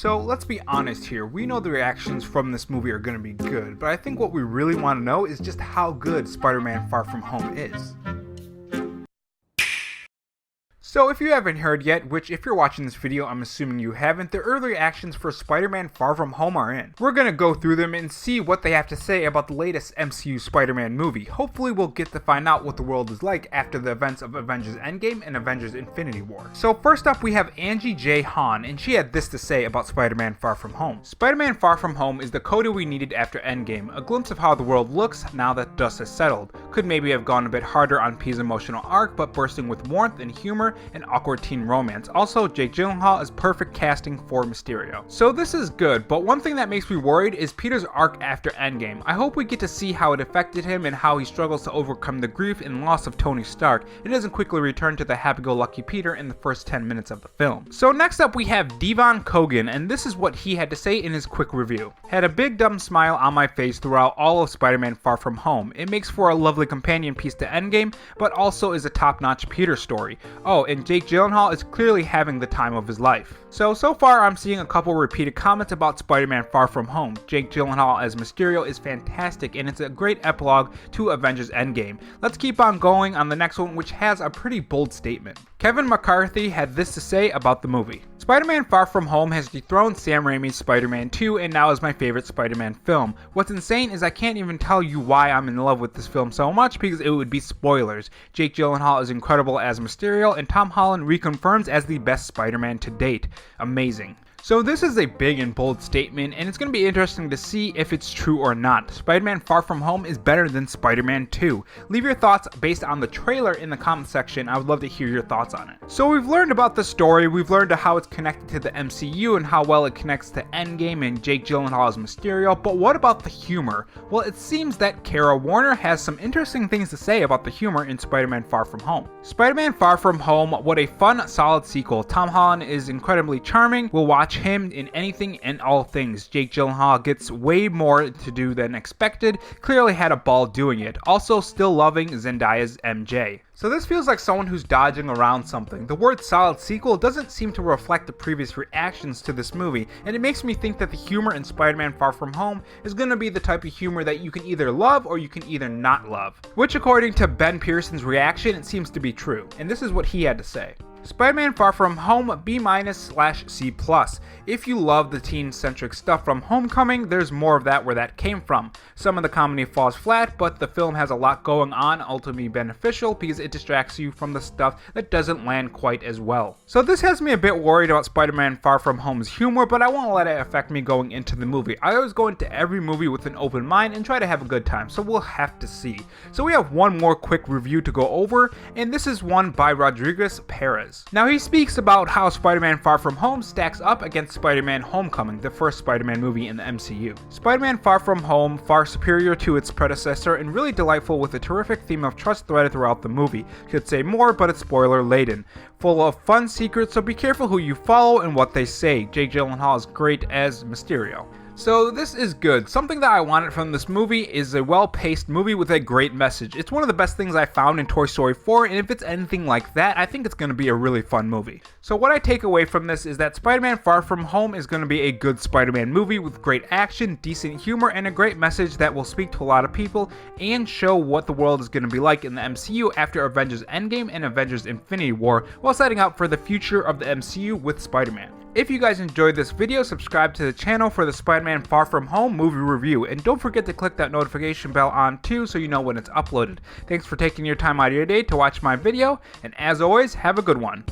So let's be honest here, we know the reactions from this movie are going to be good, but I think what we really want to know is just how good Spider-Man Far From Home is. So if you haven't heard yet, which if you're watching this video I'm assuming you haven't, the early reactions for Spider-Man Far From Home are in. We're gonna go through them and see what they have to say about the latest MCU Spider-Man movie. Hopefully we'll get to find out what the world is like after the events of Avengers Endgame and Avengers Infinity War. So first up we have Angie J. Hahn, and she had this to say about Spider-Man Far From Home. Spider-Man Far From Home is the coda we needed after Endgame, a glimpse of how the world looks now that dust has settled. Could maybe have gone a bit harder on P's emotional arc, but bursting with warmth and humor and awkward teen romance. Also, Jake Gyllenhaal is perfect casting for Mysterio. So this is good, but one thing that makes me worried is Peter's arc after Endgame. I hope we get to see how it affected him and how he struggles to overcome the grief and loss of Tony Stark and doesn't quickly return to the happy-go-lucky Peter in the first 10 minutes of the film. So next up we have Devon Kogan, and this is what he had to say in his quick review. Had a big dumb smile on my face throughout all of Spider-Man Far From Home. It makes for a lovely companion piece to Endgame, but also is a top-notch Peter story. Oh, and Jake Gyllenhaal is clearly having the time of his life. So far I'm seeing a couple repeated comments about Spider-Man Far From Home. Jake Gyllenhaal as Mysterio is fantastic, and it's a great epilogue to Avengers Endgame. Let's keep on going on the next one, which has a pretty bold statement. Kevin McCarthy had this to say about the movie. Spider-Man Far From Home has dethroned Sam Raimi's Spider-Man 2 and now is my favorite Spider-Man film. What's insane is I can't even tell you why I'm in love with this film so much because it would be spoilers. Jake Gyllenhaal is incredible as Mysterio, and Tom Holland reconfirms as the best Spider-Man to date. Amazing. So this is a big and bold statement, and it's going to be interesting to see if it's true or not. Spider-Man Far From Home is better than Spider-Man 2. Leave your thoughts based on the trailer in the comment section. I would love to hear your thoughts on it. So we've learned about the story, we've learned how it's connected to the MCU and how well it connects to Endgame and Jake Gyllenhaal as Mysterio, but what about the humor? Well, it seems that Kara Warner has some interesting things to say about the humor in Spider-Man Far From Home. Spider-Man Far From Home, what a fun, solid sequel. Tom Holland is incredibly charming. We'll watch him in anything and all things. Jake Gyllenhaal gets way more to do than expected, clearly had a ball doing it. Also still loving Zendaya's MJ. So this feels like someone who's dodging around something. The word solid sequel doesn't seem to reflect the previous reactions to this movie, and it makes me think that the humor in Spider-Man Far From Home is going to be the type of humor that you can either love or you can either not love. Which according to Ben Pearson's reaction, it seems to be true. And this is what he had to say. Spider-Man Far From Home B-/C+. If you love the teen-centric stuff from Homecoming, there's more of that where that came from. Some of the comedy falls flat, but the film has a lot going on, ultimately beneficial because it distracts you from the stuff that doesn't land quite as well. So this has me a bit worried about Spider-Man Far From Home's humor, but I won't let it affect me going into the movie. I always go into every movie with an open mind and try to have a good time, so we'll have to see. So we have one more quick review to go over, and this is one by Rodriguez Perez. Now he speaks about how Spider-Man Far From Home stacks up against Spider-Man Homecoming, the first Spider-Man movie in the MCU. Spider-Man Far From Home far superior to its predecessor and really delightful with a terrific theme of trust threaded throughout the movie. Could say more, but it's spoiler laden. Full of fun secrets, so be careful who you follow and what they say. Jake Gyllenhaal is great as Mysterio. So this is good. Something that I wanted from this movie is a well-paced movie with a great message. It's one of the best things I found in Toy Story 4, and if it's anything like that, I think it's going to be a really fun movie. So what I take away from this is that Spider-Man Far From Home is going to be a good Spider-Man movie with great action, decent humor, and a great message that will speak to a lot of people and show what the world is going to be like in the MCU after Avengers Endgame and Avengers Infinity War, while setting up for the future of the MCU with Spider-Man. If you guys enjoyed this video, subscribe to the channel for the Spider-Man Far From Home movie review, and don't forget to click that notification bell on too so you know when it's uploaded. Thanks for taking your time out of your day to watch my video, and as always, have a good one.